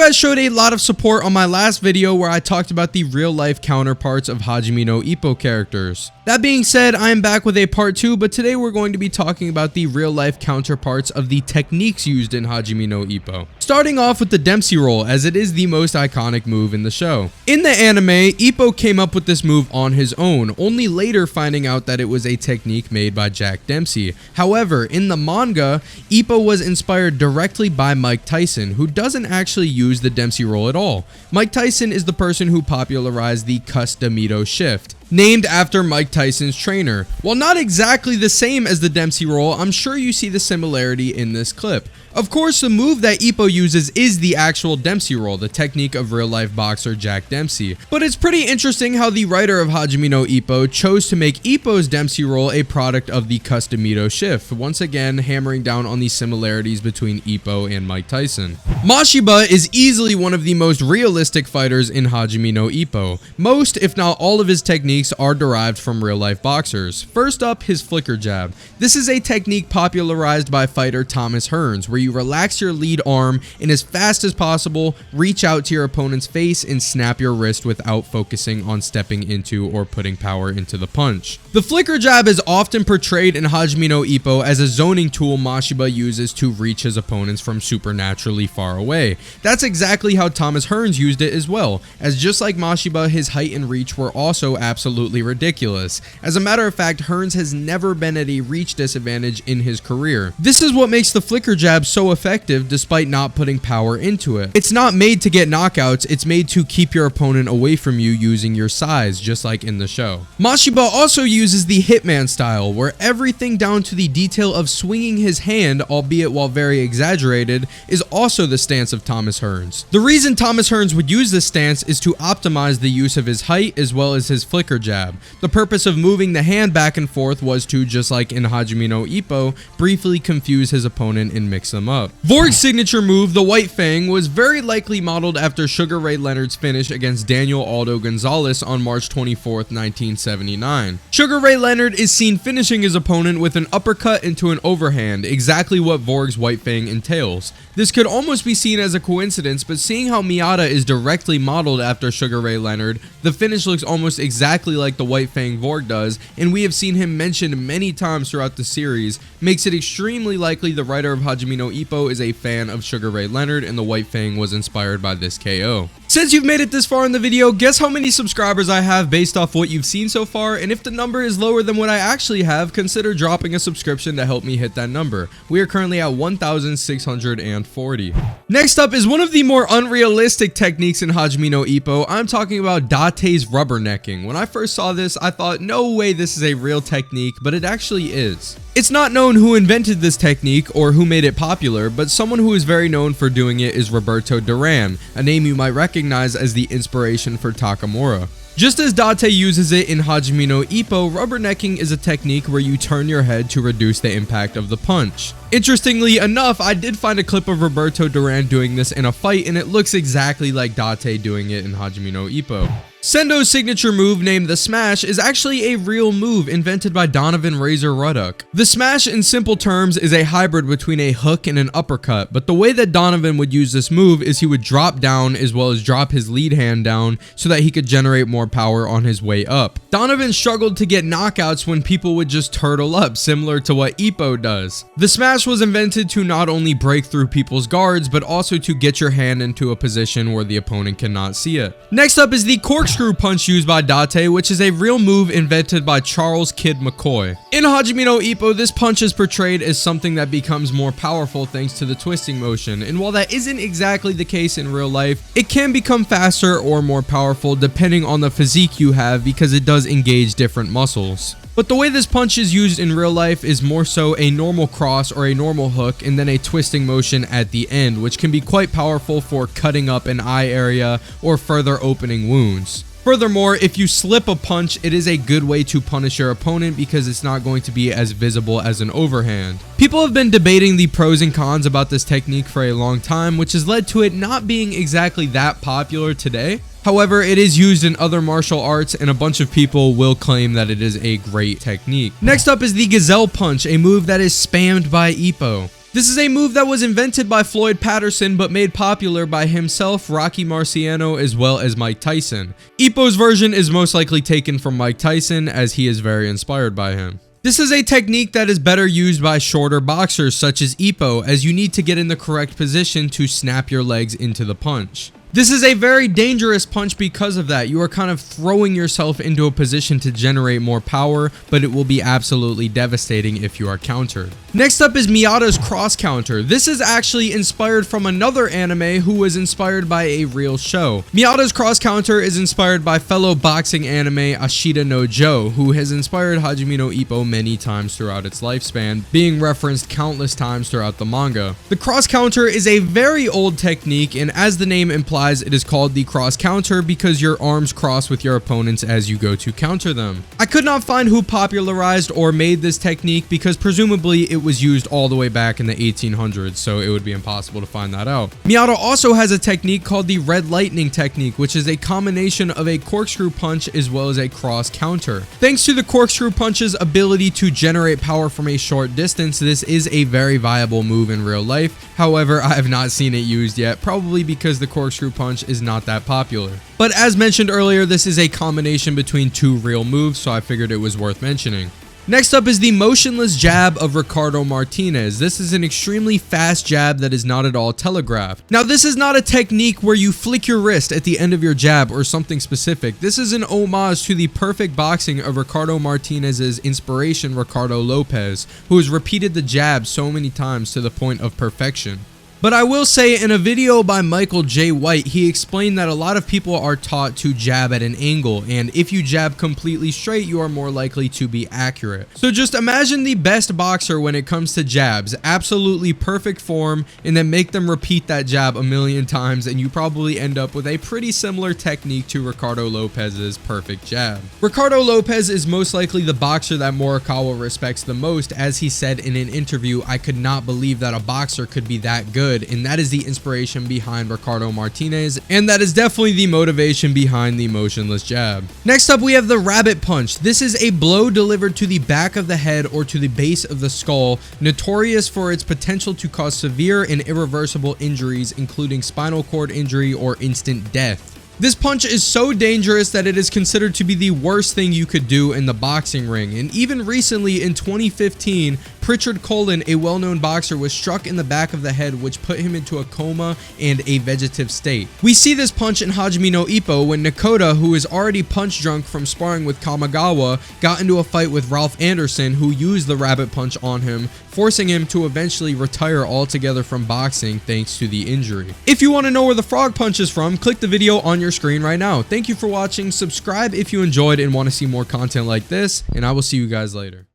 guys showed a lot of support on my last video where I talked about the real life counterparts of Hajime no Ippo characters. That being said, I am back with a part 2, but today we're going to be talking about the real life counterparts of the techniques used in Hajime no Ippo. Starting off with the Dempsey roll, as it is the most iconic move in the show. In the anime, Ippo came up with this move on his own, only later finding out that it was a technique made by Jack Dempsey. However, in the manga, Ippo was inspired directly by Mike Tyson, who doesn't actually use the Dempsey roll at all. Mike Tyson is the person who popularized the Customito shift, named after Mike Tyson's trainer. While not exactly the same as the Dempsey roll, I'm sure you see the similarity in this clip. Of course, the move that Ippo uses is the actual Dempsey roll, the technique of real-life boxer Jack Dempsey. But it's pretty interesting how the writer of Hajime no Ippo chose to make Ippo's Dempsey roll a product of the Customito shift, once again hammering down on the similarities between Ippo and Mike Tyson. Mashiba is easily one of the most realistic fighters in Hajime no Ippo. Most, if not all of his techniques are derived from real-life boxers. First up, his flicker jab. This is a technique popularized by fighter Thomas Hearns, where you relax your lead arm and as fast as possible, reach out to your opponent's face and snap your wrist without focusing on stepping into or putting power into the punch. The flicker jab is often portrayed in Hajime no Ippo as a zoning tool Mashiba uses to reach his opponents from supernaturally far away. That's exactly how Thomas Hearns used it as well, as just like Mashiba, his height and reach were also absolutely ridiculous. As a matter of fact, Hearns has never been at a reach disadvantage in his career. This is what makes the flicker jab so effective despite not putting power into it. It's not made to get knockouts, it's made to keep your opponent away from you using your size, just like in the show. Mashiba also uses the Hitman style, where everything down to the detail of swinging his hand, albeit while very exaggerated, is also the stance of Thomas Hearns. The reason Thomas Hearns would use this stance is to optimize the use of his height as well as his flicker jab. The purpose of moving the hand back and forth was to, just like in Hajime no Ippo, briefly confuse his opponent and mix them up. Vorg's signature move, the White Fang, was very likely modeled after Sugar Ray Leonard's finish against Daniel Aldo Gonzalez on March 24th, 1979. Sugar Ray Leonard is seen finishing his opponent with an uppercut into an overhand, exactly what Vorg's White Fang entails. This could almost be seen as a coincidence, but seeing how Miyata is directly modeled after Sugar Ray Leonard, the finish looks almost exactly like the White Fang Vorg does, and we have seen him mentioned many times throughout the series, makes it extremely likely the writer of Hajime no Ippo is a fan of Sugar Ray Leonard and the White Fang was inspired by this KO. Since you've made it this far in the video, guess how many subscribers I have based off what you've seen so far, and if the number is lower than what I actually have, consider dropping a subscription to help me hit that number. We are currently at 1,640. Next up is one of the more unrealistic techniques in Hajime no Ippo. I'm talking about Date's rubbernecking. When I first saw this, I thought, no way this is a real technique, but it actually is. It's not known who invented this technique or who made it popular, but someone who is very known for doing it is Roberto Duran, a name you might recognize as the inspiration for Takamura. Just as Date uses it in Hajime no Ippo, rubbernecking is a technique where you turn your head to reduce the impact of the punch. Interestingly enough, I did find a clip of Roberto Duran doing this in a fight, and it looks exactly like Date doing it in Hajime no Ippo. Sendo's signature move, named the Smash, is actually a real move invented by Donovan Razor Ruddock. The Smash, in simple terms, is a hybrid between a hook and an uppercut, but the way that Donovan would use this move is he would drop down as well as drop his lead hand down so that he could generate more power on his way up. Donovan struggled to get knockouts when people would just turtle up, similar to what Ippo does. The Smash was invented to not only break through people's guards, but also to get your hand into a position where the opponent cannot see it. Next up is the corkscrew punch used by Date, which is a real move invented by Charles Kid McCoy. In Hajime no Ippo, this punch is portrayed as something that becomes more powerful thanks to the twisting motion, and while that isn't exactly the case in real life, it can become faster or more powerful depending on the physique you have because it does engage different muscles. But the way this punch is used in real life is more so a normal cross or a normal hook and then a twisting motion at the end, which can be quite powerful for cutting up an eye area or further opening wounds. Furthermore, if you slip a punch, it is a good way to punish your opponent because it's not going to be as visible as an overhand. People have been debating the pros and cons about this technique for a long time, which has led to it not being exactly that popular today. However, it is used in other martial arts and a bunch of people will claim that it is a great technique. Next up is the gazelle punch, a move that is spammed by Ippo. This is a move that was invented by Floyd Patterson but made popular by himself, Rocky Marciano, as well as Mike Tyson. Ippo's version is most likely taken from Mike Tyson as he is very inspired by him. This is a technique that is better used by shorter boxers such as Ippo, as you need to get in the correct position to snap your legs into the punch. This is a very dangerous punch because of that. You are kind of throwing yourself into a position to generate more power, but it will be absolutely devastating if you are countered. Next up is Miyata's cross counter. This is actually inspired from another anime who was inspired by a real show. Miyata's cross counter is inspired by fellow boxing anime Ashita no Joe, who has inspired Hajime no Ippo many times throughout its lifespan, being referenced countless times throughout the manga. The cross counter is a very old technique, and as the name implies, it is called the cross counter because your arms cross with your opponents as you go to counter them. I could not find who popularized or made this technique because presumably it was used all the way back in the 1800s, so it would be impossible to find that out. Miyata also has a technique called the red lightning technique, which is a combination of a corkscrew punch as well as a cross counter. Thanks to the corkscrew punch's ability to generate power from a short distance, this is a very viable move in real life. However, I have not seen it used yet, probably because the corkscrew punch is not that popular. But as mentioned earlier, this is a combination between two real moves, so I figured it was worth mentioning. Next up is the motionless jab of Ricardo Martinez. This is an extremely fast jab that is not at all telegraphed. Now, this is not a technique where you flick your wrist at the end of your jab or something specific. This is an homage to the perfect boxing of Ricardo Martinez's inspiration, Ricardo Lopez, who has repeated the jab so many times to the point of perfection. But I will say, in a video by Michael J. White, he explained that a lot of people are taught to jab at an angle, and if you jab completely straight, you are more likely to be accurate. So just imagine the best boxer when it comes to jabs, absolutely perfect form, and then make them repeat that jab a million times, and you probably end up with a pretty similar technique to Ricardo Lopez's perfect jab. Ricardo Lopez is most likely the boxer that Morikawa respects the most, as he said in an interview, "I could not believe that a boxer could be that good." And that is the inspiration behind Ricardo Martinez, and that is definitely the motivation behind the motionless jab. Next up, we have the rabbit punch. This is a blow delivered to the back of the head or to the base of the skull, notorious for its potential to cause severe and irreversible injuries, including spinal cord injury or instant death. This punch is so dangerous that it is considered to be the worst thing you could do in the boxing ring, and even recently in 2015, Pritchard Colin, a well-known boxer, was struck in the back of the head, which put him into a coma and a vegetative state. We see this punch in Hajime no Ippo when Nakota, who is already punch drunk from sparring with Kamigawa, got into a fight with Ralph Anderson, who used the rabbit punch on him, forcing him to eventually retire altogether from boxing thanks to the injury. If you want to know where the frog punch is from, click the video on your screen right now. Thank you for watching. Subscribe if you enjoyed and want to see more content like this, and I will see you guys later.